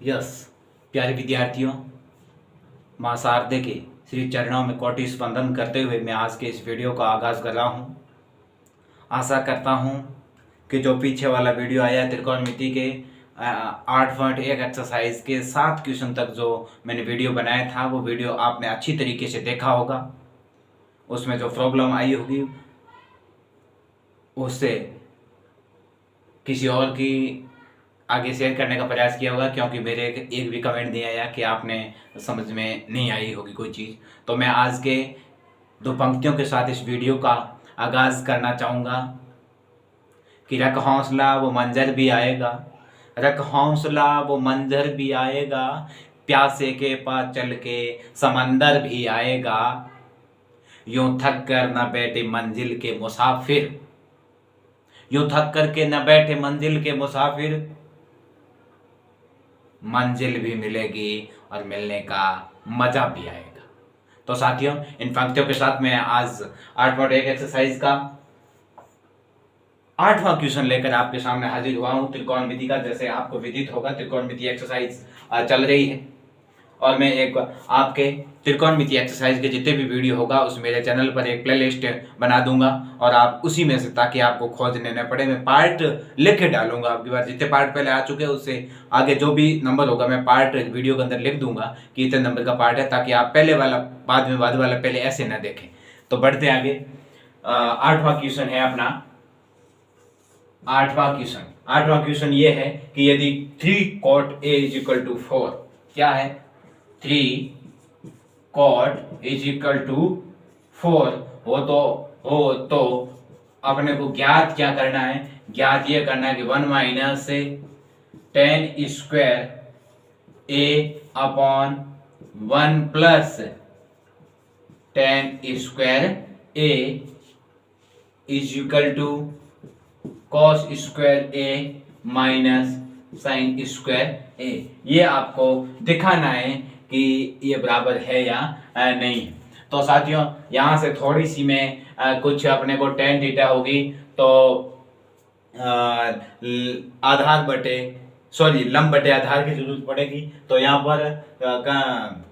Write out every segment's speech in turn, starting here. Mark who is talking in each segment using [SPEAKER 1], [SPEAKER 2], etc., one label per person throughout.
[SPEAKER 1] Yes, प्यारे विद्यार्थियों, मां शारदे के श्री चरणों में कोटि स्पंदन करते हुए मैं आज के इस वीडियो का आगाज़ कर रहा हूं। आशा करता हूं कि जो पीछे वाला वीडियो आया त्रिकोणमिति के 8.1 एक्सरसाइज के 7 क्वेश्चन तक जो मैंने वीडियो बनाया था वो वीडियो आपने अच्छी तरीके से देखा होगा। उसमें जो प्रॉब्लम आई होगी उससे किसी और की आगे शेयर करने का प्रयास किया होगा, क्योंकि मेरे एक भी कमेंट नहीं आया कि आपने समझ में नहीं आई होगी कोई चीज़। तो मैं आज के 2 पंक्तियों के साथ इस वीडियो का आगाज़ करना चाहूँगा कि रख हौसला वो मंजर भी आएगा, रख हौसला वो मंजर भी आएगा, प्यासे के पास चल के समंदर भी आएगा, यूं थक कर न बैठे मंजिल के मुसाफिर, यूं थक कर के न बैठे मंजिल के मुसाफिर, मंजिल भी मिलेगी और मिलने का मजा भी आएगा। तो साथियों, इन पंक्तियों के साथ मैं आज 8.1 एक्सरसाइज का 8वां क्वेश्चन लेकर आपके सामने हाजिर हुआ हूं। त्रिकोणमिति का, जैसे आपको विदित होगा, त्रिकोणमिति एक्सरसाइज चल रही है और मैं एक आपके त्रिकोणमिति एक्सरसाइज के जितने भी वीडियो होगा उस मेरे चैनल पर एक प्लेलिस्ट बना दूंगा और आप उसी में से, ताकि आपको खोजने न पड़े, मैं पार्ट लिख के डालूंगा। आपकी बार जितने पार्ट पहले आ चुके हैं उससे आगे जो भी नंबर होगा मैं पार्ट वीडियो के अंदर लिख दूंगा कि इतने नंबर का पार्ट है, ताकि आप पहले वाला बाद वाला पहले ऐसे न देखें। तो बढ़ते आगे। 8वां क्वेश्चन है अपना 8वां क्वेश्चन ये है कि यदि 3 cot A = 4, क्या है 3 cot = 4 हो तो अपने को ज्ञात क्या करना है? ज्ञात ये करना है कि 1 - tan square A/1 plus tan square A = cos square A minus sin square A। ये आपको दिखाना है कि ये बराबर है या नहीं। तो साथियों, यहाँ से थोड़ी सी में कुछ अपने को tan थीटा होगी तो लंब बटे आधार की जरूरत पड़ेगी। तो यहाँ पर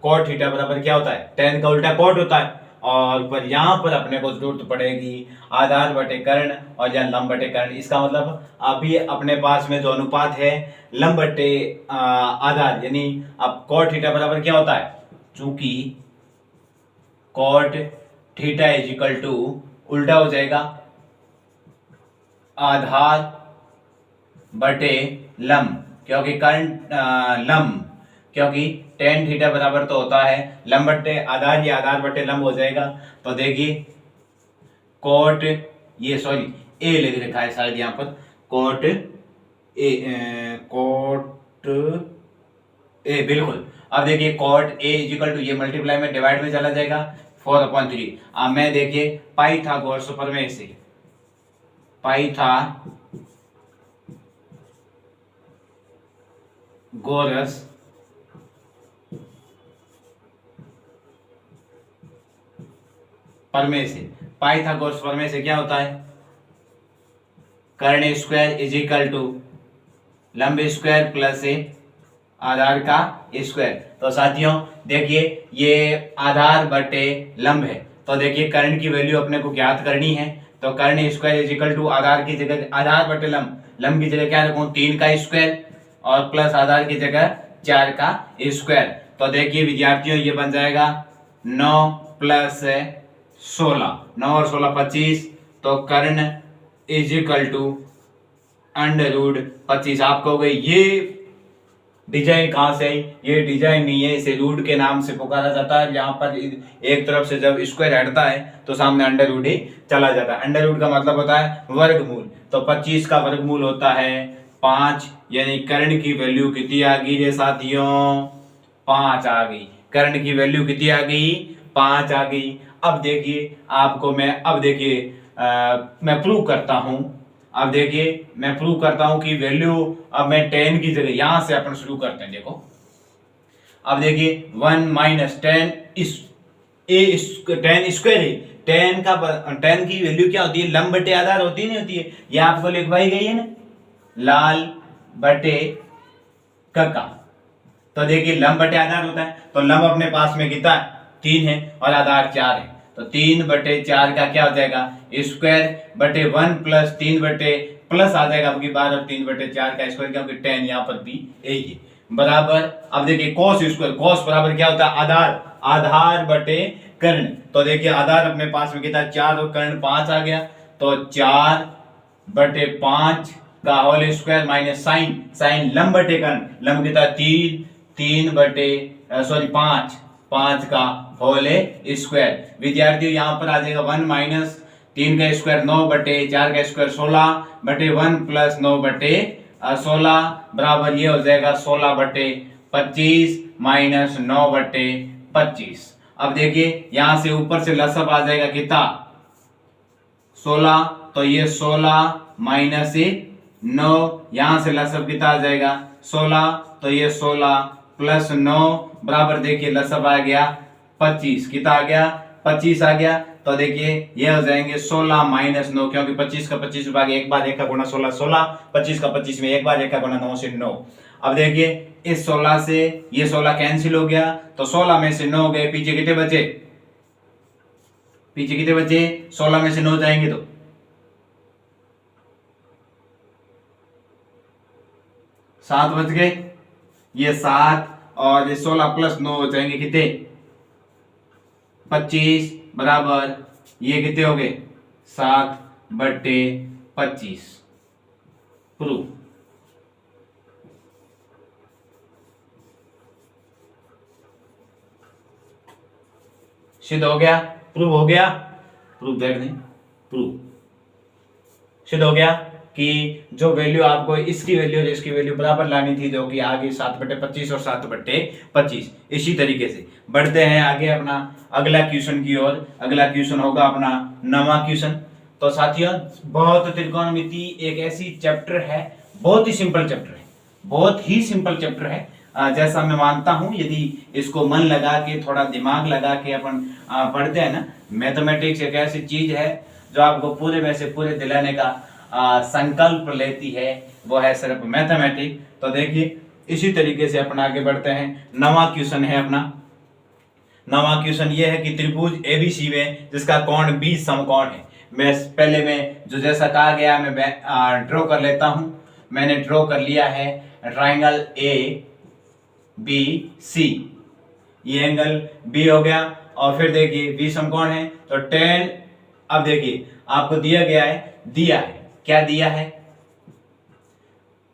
[SPEAKER 1] cot थीटा बराबर क्या होता है? tan का उल्टा cot होता है। और पर यहाँ पर अपने को जरूरत पड़ेगी आधार बटे कर्ण और या लंब बटे कर्ण। इसका मतलब अभी अपने पास में जो अनुपात है लंब बटे आधार, यानी अब cot थीटा बराबर क्या होता है? चूंकि cot थीटा = उल्टा हो जाएगा आधार बटे लंब, क्योंकि कर्ण लंब, क्योंकि tan थीटा बराबर तो होता है लंब बटे आधार, या आधार बटे लंब हो जाएगा। तो देखिए cot A लिख रखा है शायद यहाँ पर, cot A बिल्कुल। अब देखिए cot A = ये मल्टीप्लाई में डिवाइड में चला जाएगा 4/3। अब मैं देखिए पाइथागोरस प्रमेय से, पाइथागोरस प्रमेय से क्या होता है? कर्ण स्क्वायर = लंब स्क्वायर प्लस आधार का स्क्वायर। तो साथियों देखिए ये आधार बटे लंब है, तो देखिए कर्ण की वैल्यू अपने को ज्ञात करनी है। तो कर्ण स्क्वायर = आधार की जगह आधार बटे लंब की जगह क्या रखूं? 3 का स्क्वायर और प्लस आधार की जगह 4 का स्क्वायर। तो देखिए विद्यार्थियों ये बन जाएगा 9 + 16, 9 और 16 25। तो कर्ण = √25। आप कहोगे ये डिजाइन कहां से आई? ये डिजाइन नहीं है, इसे रूट के नाम से पुकारा जाता है। यहाँ पर एक तरफ से जब स्क्वायर हटता है तो सामने अंडर ही चला जाता है। अंडर रूट का मतलब होता है वर्गमूल। तो 25 का वर्गमूल होता है 5, यानी कर्ण की वैल्यू कितनी आ गई रे साथियों? 5 आ गई। कर्ण की वैल्यू कितनी आ गई? 5 आ गई। अब देखिए आपको मैं प्रूव करता हूं। अब देखिए मैं प्रूव करता हूं कि वैल्यू, अब मैं tan की जगह यहां से अपन शुरू करते हैं। देखो अब देखिए 1 - tan स्क्वायर tan की वैल्यू क्या होती है? लंब बटे आधार होती नहीं होती है? ये आपको लिखवाई गई है ना, लाल बटे कका। तो देखिए लंब बटे आधार होता है, तो लंब अपने पास में कितना 3 है और आधार 4 है, तो 3/4 का क्या हो जाएगा स्क्वायर बटे 1 प्लस 3 बटे प्लस आ जाएगा आपकी बार और 3/4 का स्क्वायर, क्योंकि 10 यहाँ पर भी यही है बराबर। अब देखिए कॉस स्क्वायर, कॉस बराबर क्या होता है आधार, आधार बटे कर्ण। तो देखिए आधार अपने पास में कितना 4 और कर्ण 5 आ गया, तो 4/5 का whole square minus sine, sine लंब बटे कर्ण, लंब कितना 5 का होल स्क्वायर। विद्यार्थियों यहाँ पर आ जाएगा 1 माइनस 3 का स्क्वायर 9/4 का स्क्वायर 16/1 प्लस 9/16 बराबर ये हो जाएगा 16/25 माइनस 9/25। अब देखिए यहां से ऊपर से लसअप आ जाएगा कितना 16, तो ये 16 माइनस 9, यहां से लसअप कितना आ जाएगा 16, तो ये 16 प्लस 9 बराबर देखिए लसअप आ गया 25, कितना आ गया 25 आ गया। तो देखिए ये हो जाएंगे 16 माइनस 9, क्योंकि 25 का 25 भाग एक बार एक का गुणा 16 16, 25 का 25 में एक बार एक का गुणा 9 से 9। अब देखिए इस 16 से ये 16 कैंसिल हो गया, तो 16 में से 9 गए, पीछे कितने बचे, पीछे कितने बचे 16 में से 9 जाएंगे तो 7 बच गए, ये 7 और ये 16 प्लस 9 हो जाएंगे कितने 25 बराबर ये कितने हो गए 7/25। प्रूफ। सिद्ध हो गया, प्रूव हो गया, प्रूव दैट नहीं प्रूव सिद्ध हो गया कि जो वैल्यू आपको इसकी वैल्यू और इसकी वैल्यू बराबर लानी थी, जो कि आगे 7/25 और 7/25। इसी तरीके से बढ़ते हैं आगे अपना अगला क्वेश्चन की ओर। अगला क्वेश्चन होगा अपना 9वां क्वेश्चन। तो साथियों बहुत त्रिकोणमिति एक ऐसी चैप्टर है, बहुत ही सिंपल चैप्टर है, बहुत ही सिंपल चैप्टर है। जैसा मैं मानता हूं यदि इसको मन लगा के थोड़ा दिमाग लगा के अपन पढ़ते हैं ना, मैथमेटिक्स एक ऐसी चीज है जो आपको पूरे में से पूरे दिलाने का संकल्प लेती है, वो है सिर्फ मैथमेटिक्स। तो देखिए इसी तरीके से अपन आगे बढ़ते हैं। 9वां क्वेश्चन है अपना। 9वां क्वेश्चन ये है कि त्रिभुज एबीसी में जिसका कोण 20 समकोण है। मैं पहले में जो जैसा कहा गया मैं ड्रॉ कर लेता हूं। मैंने ड्रॉ कर लिया है ट्राइंगल ए बी सी, ये एंगल बी हो गया और फिर देखिए 20 समकोण है तो 10। अब देखिए आपको दिया गया है, दिया है क्या, दिया है,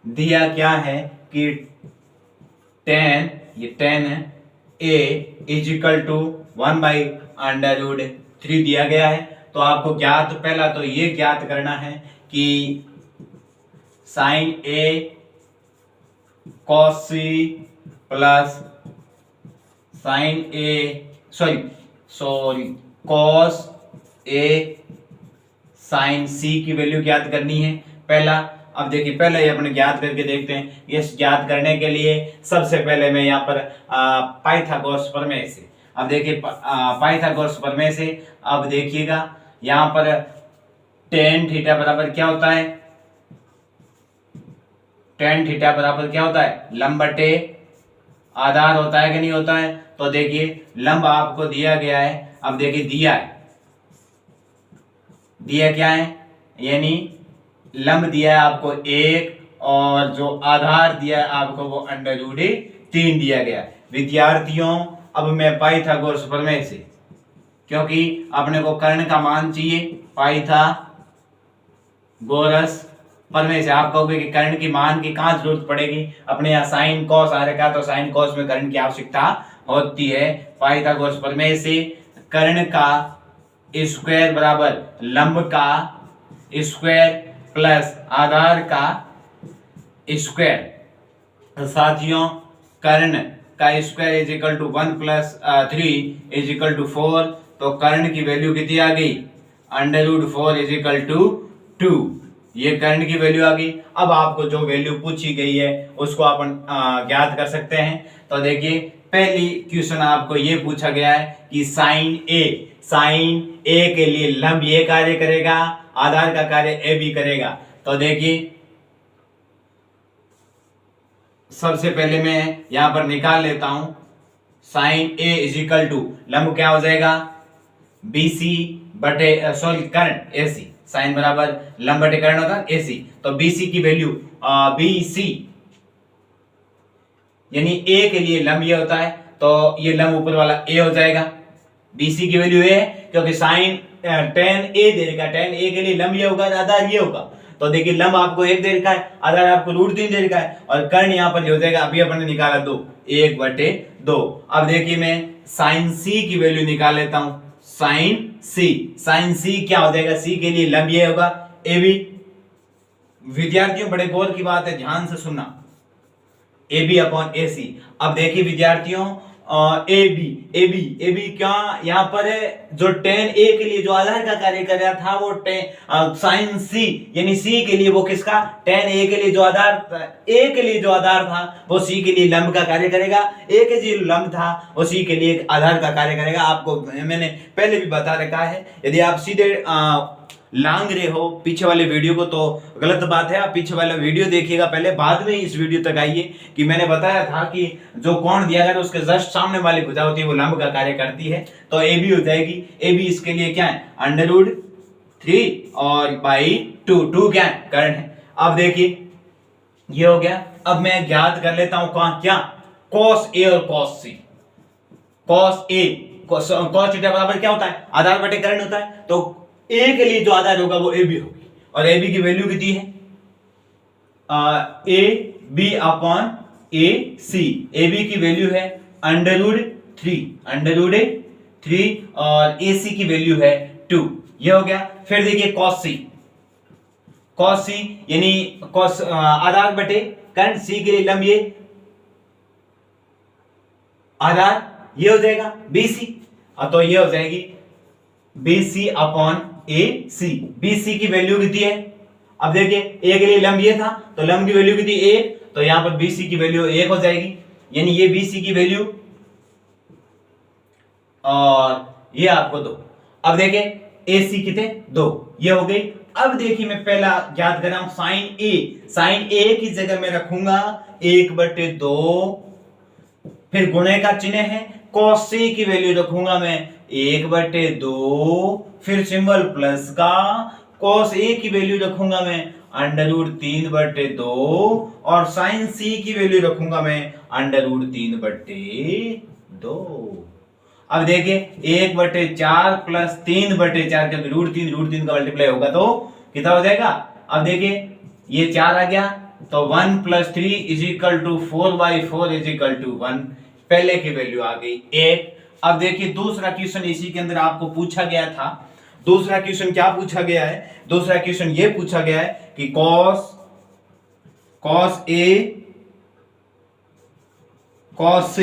[SPEAKER 1] दिया क्या है कि 10, ये 10 है, a इज इक्वल टू 1/√3 दिया गया है। तो आपको ज्ञात, पहला तो ये ज्ञात करना है कि sine a cos c plus sine a sorry cos a sine c की वैल्यू ज्ञात करनी है पहला। अब देखिए पहले ही अपने ज्ञात करके देखते हैं। इस ज्ञात करने के लिए सबसे पहले मैं यहाँ पर पाइथागोरस प्रमेय से, अब देखिए पाइथागोरस प्रमेय से अब देखिएगा यहाँ पर tan थीटा बराबर क्या होता है, tan थीटा बराबर क्या होता है लंब बटे आधार होता है कि नहीं होता है। तो देखिए लंब आपको दिया गया है, अब देखिए दिया है, दिया क्या है यानी लंब दिया है आपको 1 और जो आधार दिया है आपको वो √3 दिया गया। विद्यार्थियों अब मैं पाइथागोरस प्रमेय से, क्योंकि अपने को कर्ण का मान चाहिए, पाइथागोरस प्रमेय से आप कहोगे कि कर्ण की मान की कहाँ जरूरत पड़ेगी, अपने यहाँ साइन कॉस आ रखा, तो साइन कॉस में कर्ण की आवश्यकता होती है। पाइथागोरस प्रमेय से कर्ण का स्क्वायर बराबर लंब का स्क्वायर प्लस आधार का स्क्वायर। साथियों कर्ण का square is equal to 1 + 3 is equal to 4, तो कर्ण की वैल्यू कितनी आ गई √4 इज इक्वल टू 2, ये कर्ण की वैल्यू आ गई। अब आपको जो वैल्यू पूछी गई है उसको अपन ज्ञात कर सकते हैं। तो देखिए पहली क्वेश्चन आपको ये पूछा गया है कि साइन ए के लिए लंब ये कार्य करेगा, आधार का कार्य ए भी करेगा। तो देखिए सबसे पहले मैं यहां पर निकाल लेता हूं sine A is equal to लंब क्या हो जाएगा बीसी बटे सॉरी करंट एसी, साइन बराबर लंब बटे करंट होता है एसी, तो बीसी की वैल्यू बीसी यानी ए के लिए लंब ये होता है, तो ये लंब ऊपर वाला ए हो जाएगा, बीसी की वैल्यू ए क्योंकि साइन टेन ए दे रखा है, टेन ए के लिए लंब ये होगा, आधार ये होगा, तो देखिए लंब आपको एक दे रखा है, आधार आपको √3 दे रखा है, और कर्ण यहाँ पर हो जाएगा, अभी अपन ने निकाला 2, 1/2। अब देखिए मैं साइन सी की वैल्यू निकाल लेता हूं, साइन सी क्या हो जाएगा, सी के लिए लंब ये होगा ए बी। विद्यार्थियों बड़े गौर की बात है, ध्यान से सुनना, ए बी अपॉन ए सी। अब देखिए विद्यार्थियों ए बी क्या यहाँ पर है, जो टेन ए के लिए जो आधार का कार्य कर रहा था वो साइन सी यानी सी के लिए वो किसका, टेन ए के लिए जो आधार ए के लिए जो आधार था वो सी के लिए लंब का कार्य करेगा, ए के जो लंब था वो सी के लिए आधार का कार्य करेगा। आपको मैंने पहले भी बता रखा है, यदि आप सीधे लांग रहे हो पीछे वाले वीडियो को तो गलत बात है, आप पीछे वाला वीडियो देखिएगा पहले, बाद में इस वीडियो तक आइए कि मैंने बताया था कि जो कोण दिया गया उसके जस्ट सामने वाली भुजा होती है वो लंब का कार्य करती है, तो ए बी हो जाएगी, ए बी इसके लिए क्या है √3 और बाई 2 क्या है करंट है। अब देखिए ये हो गया, अब मैं ज्ञात कर लेता हूं क्या cos ए और cos सी। cos ए cos थीटा बराबर क्या होता है, आधार बटे करंट होता है, तो ए के लिए जो आधार होगा वो ए बी होगी, और ए बी की वैल्यू कितनी है A B upon A C, A B की वैल्यू है √3 और ए सी की वैल्यू है 2, ये हो गया। फिर देखिए cos सी यानी cos आधार बटे करंट, सी के लिए लंब ये आधार ये हो जाएगा BC, तो ये हो जाएगी BC अपॉन AC, BC की वैल्यू कितनी है, अब देखिए A के लिए लंब ये था तो लंब की वैल्यू कितनी 1, तो यहां पर BC की वैल्यू 1 हो जाएगी, यानी ये BC की वैल्यू और ये आपको 2। अब देखिए AC कितने 2, ये हो गई। अब देखिए मैं पहला याद कर रहा हूं साइन A की जगह मैं रखूंगा 1/2, फिर गुणे का चिन्ह है, cos C की वैल्यू रखूंगा मैं 1/2, फिर सिंबल प्लस का, cos A की वैल्यू रखूंगा मैं √3/2 और sin C की वैल्यू रखूंगा मैं √3/2। अब देखिए 1/4 प्लस 3/4, क्योंकि √3 का मल्टीप्लाई होगा तो कितना हो जाएगा, अब देखिए ये 4 आ गया तो 1 + 3 = 4/4 = 1, पहले की वैल्यू आ गई 8। अब देखिए दूसरा क्वेश्चन इसी के अंदर आपको पूछा गया था, दूसरा क्वेश्चन क्या पूछा गया है, दूसरा क्वेश्चन ये पूछा गया है कि cos A cos C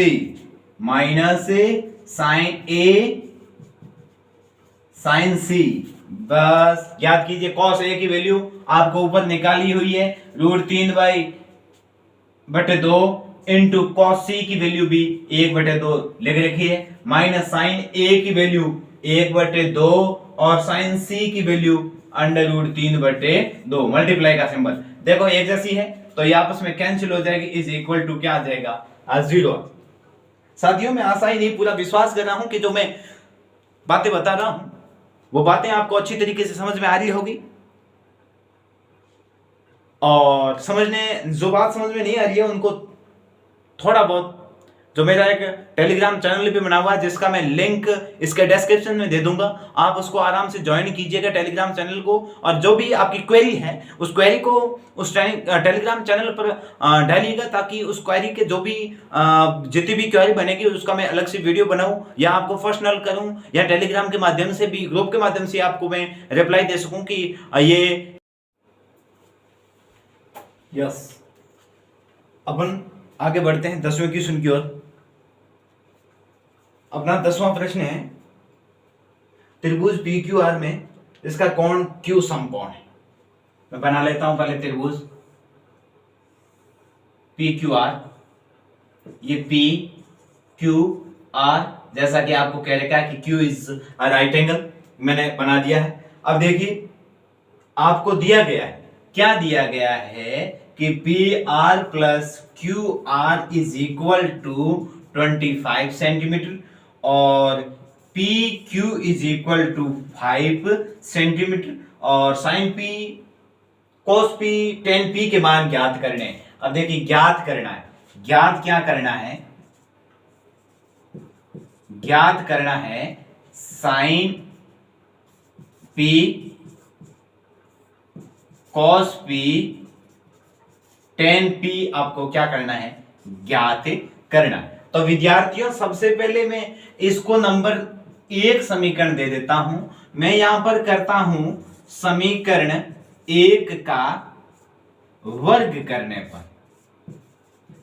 [SPEAKER 1] minus sin A sin C, बस याद कीजिए cos A की वैल्यू आपको ऊपर निकाली हुई है √3/2 इंटू cos C की वैल्यू भी 1/2 लिख रखी है, माइनस sin A की वैल्यू 1/2 और sin C की वैल्यू √3/2, मल्टीप्लाई का सिंबल देखो एक जैसी है तो ये आपस में कैंसिल हो जाएगी, इज इक्वल टू क्या आ जाएगा 0। साथियों मैं आशा ही नहीं पूरा विश्वास कर रहा हूं कि जो मैं बातें बता रहा हूं वो बातें आपको अच्छी तरीके से समझ में आ रही होगी, और जो बात समझ में नहीं आ रही है उनको थोड़ा बहुत जो मेरा एक टेलीग्राम चैनल पे बना हुआ है जिसका मैं लिंक इसके डिस्क्रिप्शन में दे दूंगा, आप उसको आराम से ज्वाइन कीजिएगा टेलीग्राम चैनल को, और जो भी आपकी क्वेरी है उस क्वेरी को उस टेलीग्राम चैनल पर डालिएगा, ताकि उस क्वेरी के जो भी जितनी भी क्वेरी बनेगी उसका मैं अलग से वीडियो बनाऊं या आपको पर्सनल करूं या टेलीग्राम के माध्यम से भी ग्रुप के माध्यम से आपको मैं रिप्लाई दे सकूं कि ये यस। अपन आगे बढ़ते हैं 10वें क्वेश्चन की ओर। अपना 10वां प्रश्न है, त्रिभुज PQR में इसका कोण Q समकोण है। मैं बना लेता हूं पहले त्रिभुज PQR, ये PQR जैसा कि आपको कह रखा है कि Q is a right angle, मैंने बना दिया है। अब देखिए आपको दिया गया है, क्या दिया गया है कि P R plus Q R is equal to 25 centimetre और P Q is equal to 5 centimetre और sine P cos P tan P के मान ज्ञात करने हैं। अब देखिए ज्ञात करना है, ज्ञात क्या करना है, ज्ञात करना है sine P cos P tan P आपको क्या करना है, ज्ञात करना है। तो विद्यार्थियों सबसे पहले मैं इसको नंबर 1 समीकरण दे देता हूं। मैं यहां पर करता हूं समीकरण 1 का वर्ग करने पर,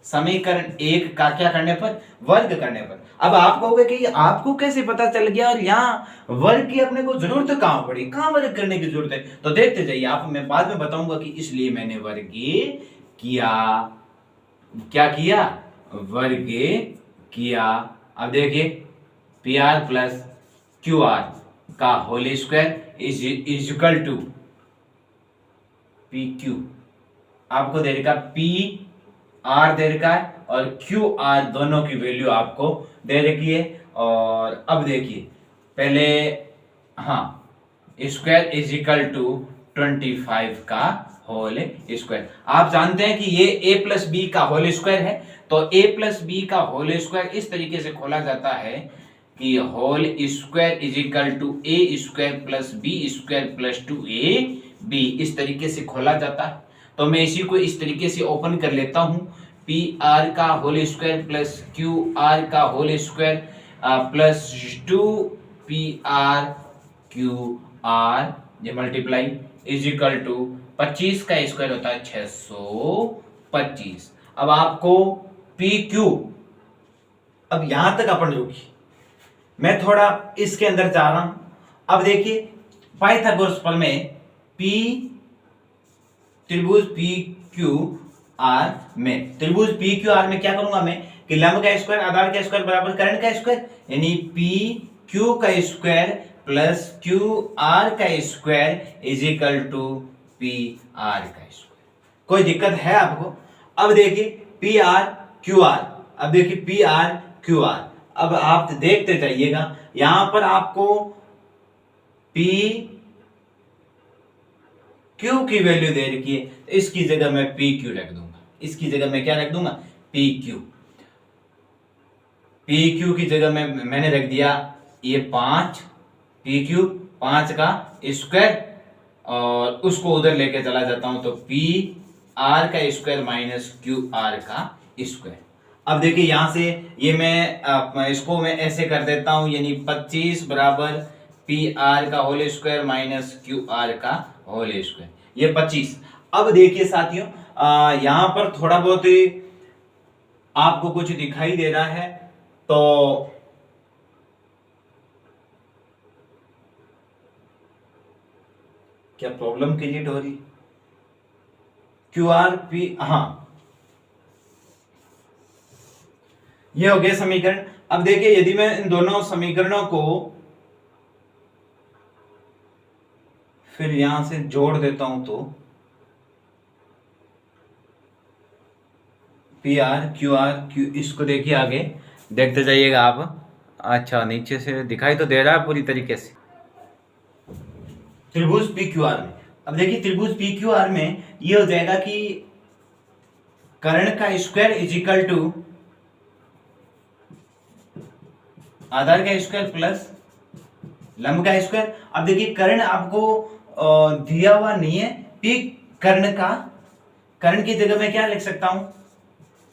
[SPEAKER 1] समीकरण 1 का क्या करने पर, वर्ग करने पर। अब आप कहोगे कि आपको कैसे पता चल गया और यहाँ वर्ग की अपने को जरूरत कहां पड़ी, कहां वर्ग करने की जरूरत है? तो देखते जाइए आप, मैं बाद में बताऊंगा कि इसलिए मैंने वर्ग किया, क्या किया, वर्ग किया। अब देखिए P R plus Q R का whole square is equal to P Q, आपको दे रखा पी आर दे रखा है और क्यू आर दोनों की वैल्यू आपको दे रखी है। और अब देखिए पहले, हाँ, स्क्वायर इज इक्वल टू 25 का होल स्क्वायर। आप जानते हैं कि ये a प्लस बी का होल स्क्वायर है, तो a प्लस बी का होल स्क्वायर इस तरीके से खोला जाता है कि whole square is equal to A square plus B square plus 2ab, इस तरीके से खोला जाता है। तो मैं इसी को इस तरीके से ओपन कर लेता हूं, पी आर का whole square plus Q R का whole square plus 2 P R Q R, ये मल्टीप्लाई इज इक्वल टू 25 का स्क्वायर होता है 625। अब आपको पी क्यू, अब यहां तक अपन रुकी, मैं थोड़ा इसके अंदर जा रहा हूं। अब देखिए पाइथागोरस प्रमेय पी त्रिभुज पी क्यू आर में, त्रिभुज पी क्यू आर में क्या करूंगा मैं कि लंब का स्क्वायर आधार का स्क्वायर बराबर कर्ण का स्क्वायर, यानी पी क्यू का स्क्वायर प्लस क्यू आर का square is equal to P R का स्क्वायर। कोई दिक्कत है आपको? अब देखिए पी आर क्यू आर, अब देखिए पी आर क्यू आर, अब आप देखते जाइएगा यहां पर आपको पी क्यू की वैल्यू दे रखी है, इसकी जगह मैं पी क्यू रख दूंगा, इसकी जगह मैं क्या रख दूंगा, पी क्यू। पी क्यू की जगह में मैंने रख दिया ये 5 पी क्यू, 5 का स्क्वायर, और उसको उधर लेके चला जाता हूं तो पी आर का स्क्वायर माइनस क्यू आर का स्क्वायर। अब देखिए यहां से ये मैं इसको मैं ऐसे कर देता हूं, यानी 25 बराबर पी आर का whole square minus Q R का होल स्क्वायर, ये 25। अब देखिए साथियों यहां पर थोड़ा बहुत आपको कुछ दिखाई दे रहा है, तो क्या प्रॉब्लम क्रिएट हो रही, क्यू आर पी, हाँ ये हो गया समीकरण। अब देखिए यदि मैं इन दोनों समीकरणों को फिर यहां से जोड़ देता हूं तो पी आर क्यू, इसको देखिए आगे देखते जाइएगा आप। अच्छा नीचे से दिखाई तो दे रहा है पूरी तरीके से त्रिभुज पी क्यू आर में। अब देखिए त्रिभुज पी क्यू आर में ये हो जाएगा कि कर्ण का स्क्वायर इज इक्वल टू आधार का स्क्वायर प्लस लंब का स्क्वायर। अब देखिए कर्ण आपको दिया हुआ नहीं है, पी कर्ण का, कर्ण की जगह मैं क्या लिख सकता हूं,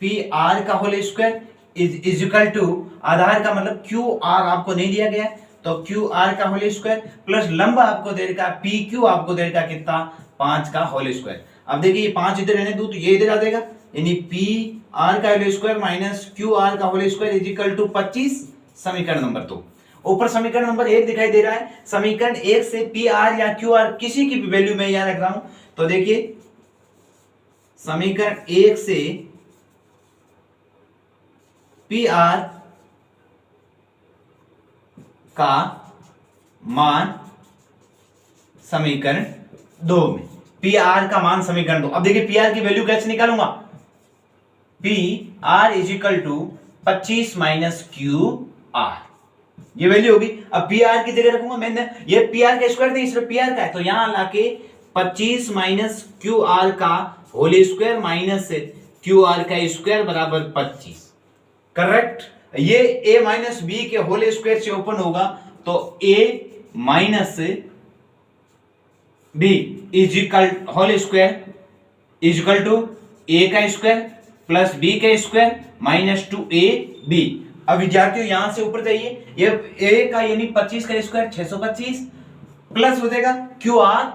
[SPEAKER 1] पी आर का whole square is equal to आधार का मतलब क्यू आर आपको नहीं दिया गया, तो क्यू आर का होल स्क्वायर प्लस लंब आपको दे रखा पी क्यू, आपको दे रखा कितना, 5 का होल स्क्वायर। अब देखिए ये 5 इधर रहने दो तो ये इधर आ जाएगा, यानी पी आर का whole square minus Q R का whole square is equal to 25, समीकरण नंबर 2। ऊपर समीकरण नंबर 1 दिखाई दे रहा है, समीकरण 1 से पी आर या क्यू आर किसी की भी वैल्यू मैं यहां रख रहा हूं, तो देखिए समीकरण 1 से पी आर का मान समीकरण 2 में, पी आर का मान समीकरण दो। अब देखिए पी आर की वैल्यू कैसे निकालूंगा, P R is equal to 25 minus Q R, ये वैल्यू होगी। अब पी आर की जगह रखूंगा मैंने, ये पी आर का स्क्वायर नहीं सिर्फ पी आर का है, तो यहां लाके 25 माइनस क्यू आर का whole square minus Q R का स्क्वायर बराबर 25, करेक्ट। ये a माइनस बी के होल स्क्वायर से ओपन होगा, तो a minus B is equal whole square is equal to a का स्क्वायर प्लस b का स्क्वायर माइनस 2ab। अब विद्यार्थियों यहां से ऊपर जाइए, ये a का यानी 25 का स्क्वायर 625 प्लस हो जाएगा क्यू आर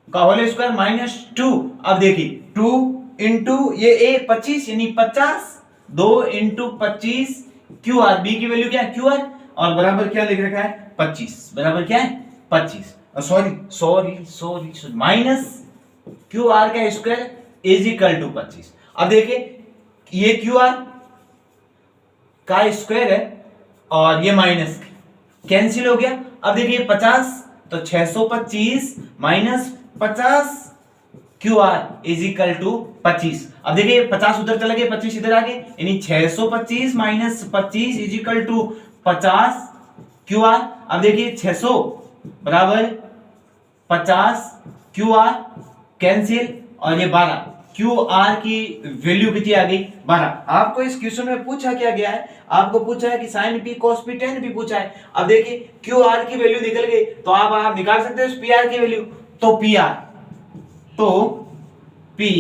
[SPEAKER 1] का होल स्क्वायर माइनस 2। अब देखिए 2 इंटू ये a 25 यानी 50, 2 इंटू 25 क्यू आर, बी की वैल्यू क्या है क्यू आर, और बराबर क्या लिख रखा है 25, बराबर क्या है 25, सॉरी माइनस क्यू आर का स्क्वायर इज इक्वल टू 25। अब देखिए ये क्यू आर का स्क्वायर है और ये माइनस कैंसिल हो गया। अब देखिए 50 तो 625 minus 50 Q R is equal to 25। अब देखिए 50 उधर चला गया, 25 इधर आ गए, यानी 625 minus 25 is equal to 50 Q R. अब देखिए 600 बराबर 50 क्यू आर कैंसिल, और ये 12 क्यू आर की वैल्यू कितनी आ गई 12। आपको इस क्वेश्चन में पूछा क्या गया है, आपको पूछा है कि sine P cos P tan भी पूछा है। अब देखिए क्यू आर की वैल्यू निकल गई, तो आप निकाल सकते हो पी आर की वैल्यू, तो पी आर, तो P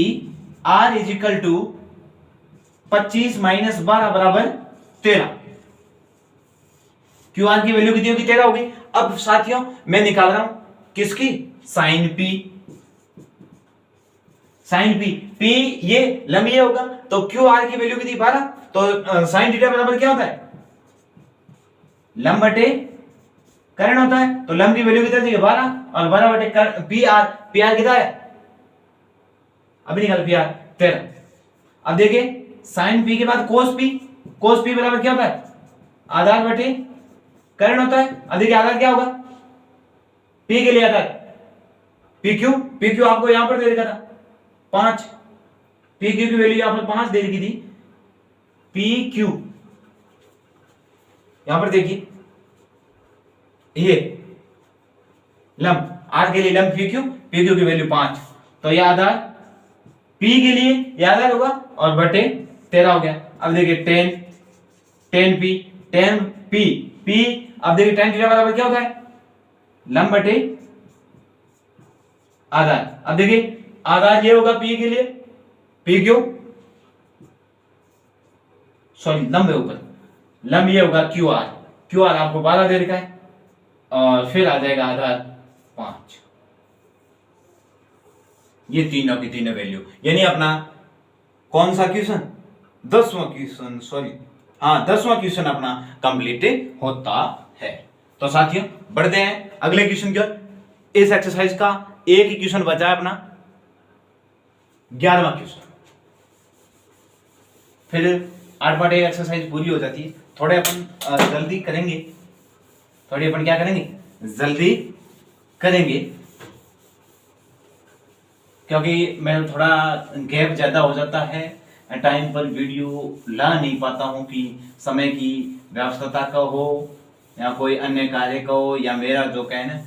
[SPEAKER 1] R is equal to 25 minus 12 बराबर 13। क्यू आर की वैल्यू कितनी होगी 13 होगी। अब साथियों मैं निकाल रहा हूं किसकी, sine P, sine P, P ये लंब ये होगा, तो क्यू आर की वैल्यू कितनी 12, तो साइन थीटा बराबर क्या होता है लंब बटे कर्ण होता है, तो लंब की वैल्यू कितनी है 12 और 12 बटे पी आर, पी आर कितना है अभी निकाल पी आर 13। अब देखिए साइन पी के बाद कोस पी, कोस पी बराबर क्या होता है आधार बटे कर्ण होता है। अब देखिए आधार क्या होगा पी के लिए आधार पी क्यू, पी क्यू आपको यहां पर दे रखा था 5, पी क्यू की वैल्यू यहां पर 5 दे रखी थी, पी क्यू यहां पर देखिए ये लंब आर के लिए लंब पी क्यू की वैल्यू 5, तो यह आधार पी के लिए यह आधार होगा और बटे 13 हो गया। अब देखिए 10 पी पी, अब देखिए tan थीटा बराबर क्या होता है लंब बटे आधार। अब देखिए आधार ये होगा पी के लिए, पी क्यू सॉरी लंब है ऊपर, लंब ये होगा क्यू आर, क्यू आर आपको 12 दे रखा है, और फिर आ जाएगा आधार 5। ये तीनों की तीनों वैल्यू, यानी अपना कौन सा क्वेश्चन 10वां क्वेश्चन, सॉरी हाँ 10वां क्वेश्चन अपना कंप्लीट होता है। तो साथियों बढ़ते हैं अगले क्वेश्चन की ओर। इस एक्सरसाइज का एक ही क्वेश्चन बचा है अपना 11वां क्वेश्चन, फिर 8/1 एक्सरसाइज पूरी हो जाती है। थोड़े अपन जल्दी करेंगे, थोड़ी अपन क्या करेंगे जल्दी करेंगे, क्योंकि मैं थोड़ा गैप ज्यादा हो जाता है, टाइम पर वीडियो ला नहीं पाता हूं कि समय की व्यस्तता का हो या कोई अन्य कार्य का हो, या मेरा जो कहना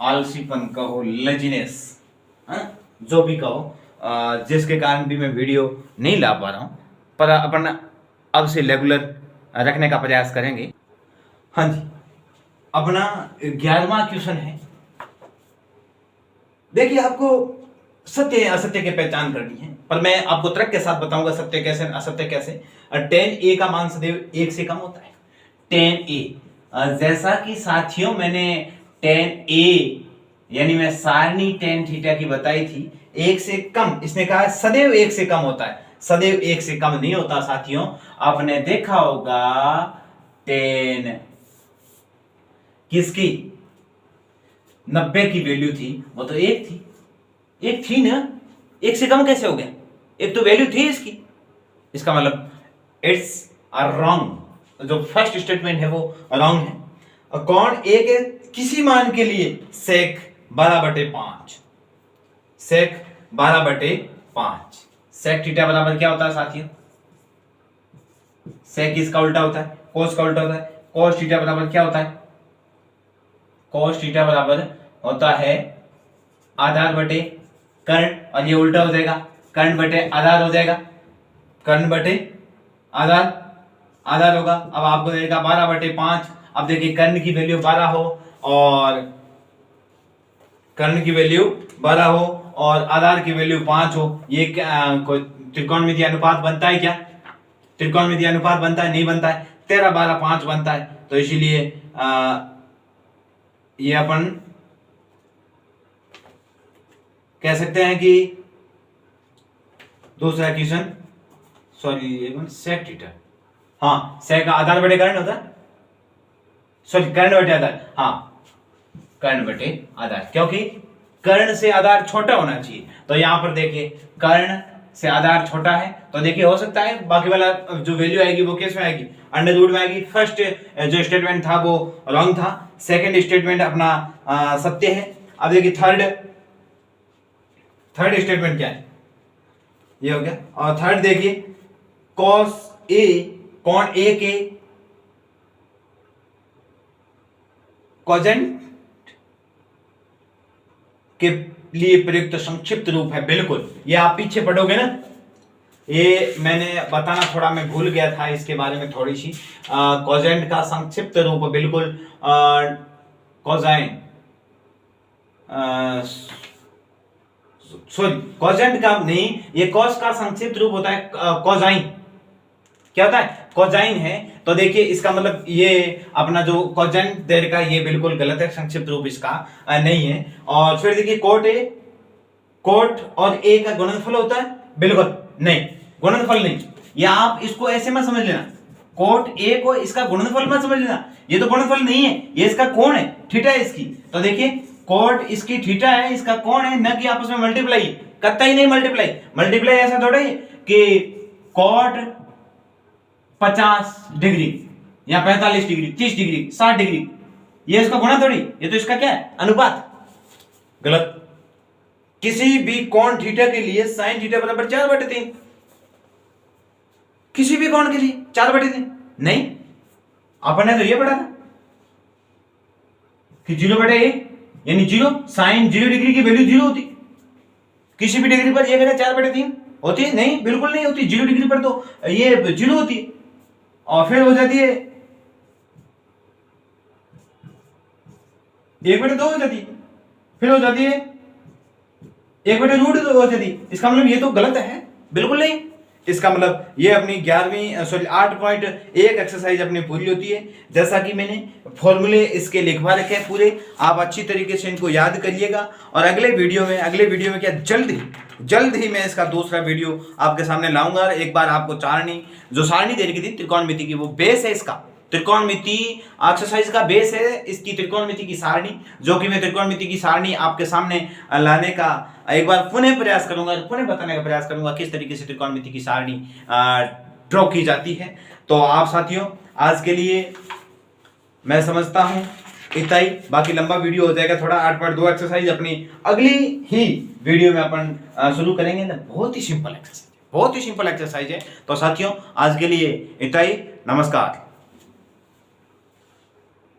[SPEAKER 1] आलसीपन का हो, लेजीनेस जो भी कहो, जिसके कारण भी मैं वीडियो नहीं ला पा रहा हूं, पर अपन अब से रेगुलर रखने का प्रयास करेंगे। हाँ जी, अपना 11वां क्वेश्चन है। देखिए आपको सत्य असत्य की पहचान करनी है, पर मैं आपको तर्क के साथ बताऊंगा सत्य कैसे असत्य कैसे। tan a का मान सदैव 1 से कम होता है। tan a, जैसा कि साथियों मैंने tan a यानी मैं सारणी tan थीटा की बताई थी 1 से कम, इसने कहा सदैव 1 से कम होता है, सदैव 1 से कम नहीं होता साथियों। आपने देखा होगा tan किसकी 90 की वैल्यू थी, वो तो 1 थी, 1 थी ना, 1 से कम कैसे हो गया, एक तो वैल्यू थी इसकी, इसका मतलब इट्स अ रॉन्ग, जो फर्स्ट स्टेटमेंट है वो रॉन्ग है। कौन a के किसी मान के लिए sec 12/5, सेक 12/5। सेक थीटा बराबर क्या होता है साथियों? सेक इसका उल्टा होता है, कोस का उल्टा होता है। कोस थीटा बराबर क्या होता है? कोस थीटा बराबर होता है आधार बटे कर्ण, और ये उल्टा हो जाएगा, कर्ण बटे आधार हो जाएगा, कर्ण बटे आधार, आधार होगा। अब आपको देगा 12/5। अब देखिए कर्ण की वैल्यू 12 हो और कर्ण की वैल्यू 12 हो और आधार की वैल्यू 5 हो, ये कोई त्रिकोणमितीय अनुपात बनता है क्या? त्रिकोणमितीय अनुपात बनता है? नहीं बनता है। 13, 12, 5 बनता है। तो इसीलिए ये अपन कह सकते हैं कि दूसरा इक्वेशन, सॉरी सेक थीटा, हाँ सेक का आधार बटे कर्ण होता है, सॉरी कर्ण बटे आधार, हाँ कर्ण बटे आधार, क्योंकि कर्ण से आधार छोटा होना चाहिए। तो यहां पर देखिए कर्ण से आधार छोटा है, तो देखिए हो सकता है बाकी वाला जो वैल्यू आएगी वो किस में आएगी? अंडर रूट में आएगी। फर्स्ट जो स्टेटमेंट था वो रॉन्ग था, सेकंड स्टेटमेंट अपना सत्य है। अब देखिए थर्ड स्टेटमेंट क्या है? ये हो गया। और थर्ड देखिए cos A कोण A के कोजेंट के लिए प्रयुक्त संक्षिप्त रूप है। बिल्कुल, ये आप पीछे पढ़ोगे ना, ये मैंने बताना थोड़ा मैं भूल गया था इसके बारे में थोड़ी सी। कोजेंट का संक्षिप्त रूप बिल्कुल कोजाइन, सॉरी कोजेंट का नहीं, ये कॉस का संक्षिप्त रूप होता है कोजाइन। क्या होता है? कोजाइन है। तो देखिए इसका मतलब ये अपना जो कोजेंट देर का ये बिल्कुल गलत है, संक्षिप्त रूप इसका नहीं है। और फिर देखिए कोट और ए का गुणनफल होता है? बिल्कुल नहीं, गुणनफल नहीं। या आप इसको ऐसे मत समझ लेना, कोट ए को इसका गुणनफल मत समझ लेना, ये तो गुणनफल नहीं है, ये इसका कोण है, थीटा है इसकी। तो देखिए कोट इसकी थीटा है, इसका कोण है, न कि आपस में मल्टीप्लाई, कतई नहीं मल्टीप्लाई। मल्टीप्लाई ऐसा थोड़ा है कि कोट 50 डिग्री या 45 डिग्री, 30 डिग्री, 60 डिग्री, ये इसका गुणा थोड़ी, ये तो इसका क्या है? अनुपात। गलत। किसी भी कोण थीटा के लिए साइन थीटा बराबर 4/3, किसी भी कोण के लिए 4/3 नहीं, अपन ने तो ये पढ़ा था कि 0/1 यानी 0, साइन 0 डिग्री की वैल्यू 0 होती, किसी भी डिग्री पर ये वैल्यू 4/3 होती है? नहीं, बिल्कुल नहीं होती। 0 डिग्री पर तो ये 0 होती है, और फिर हो जाती है 1/2 हो जाती है, फिर हो जाती है 1/√2 हो जाती है। इसका मतलब ये तो गलत है, बिल्कुल नहीं। इसका मतलब ये अपनी 8.1 एक्सरसाइज अपनी पूरी होती है। जैसा कि मैंने फॉर्मूले इसके लिखवा रखे हैं पूरे, आप अच्छी तरीके से इनको याद करिएगा। और अगले वीडियो में क्या जल्द ही मैं इसका दूसरा वीडियो आपके सामने लाऊंगा। एक बार आपको जो सारणी दे रखी थी त्रिकोणमिति की, वो बेस है इसका, त्रिकोणमिति एक्सरसाइज का बेस है इसकी त्रिकोणमिति की सारणी, जो कि मैं त्रिकोणमिति की सारणी आपके सामने लाने का एक बार पुनः प्रयास करूंगा, पुनः बताने का प्रयास करूंगा किस तरीके से त्रिकोणमिति की सारणी ड्रॉ की जाती है। तो आप साथियों आज के लिए मैं समझता हूं इतना ही, बाकी लंबा वीडियो हो जाएगा थोड़ा। 8.2 एक्सरसाइज अपनी अगली ही वीडियो में अपन शुरू करेंगे ना। बहुत ही सिंपल एक्सरसाइज है। तो साथियों आज के लिए इतना ही, नमस्कार।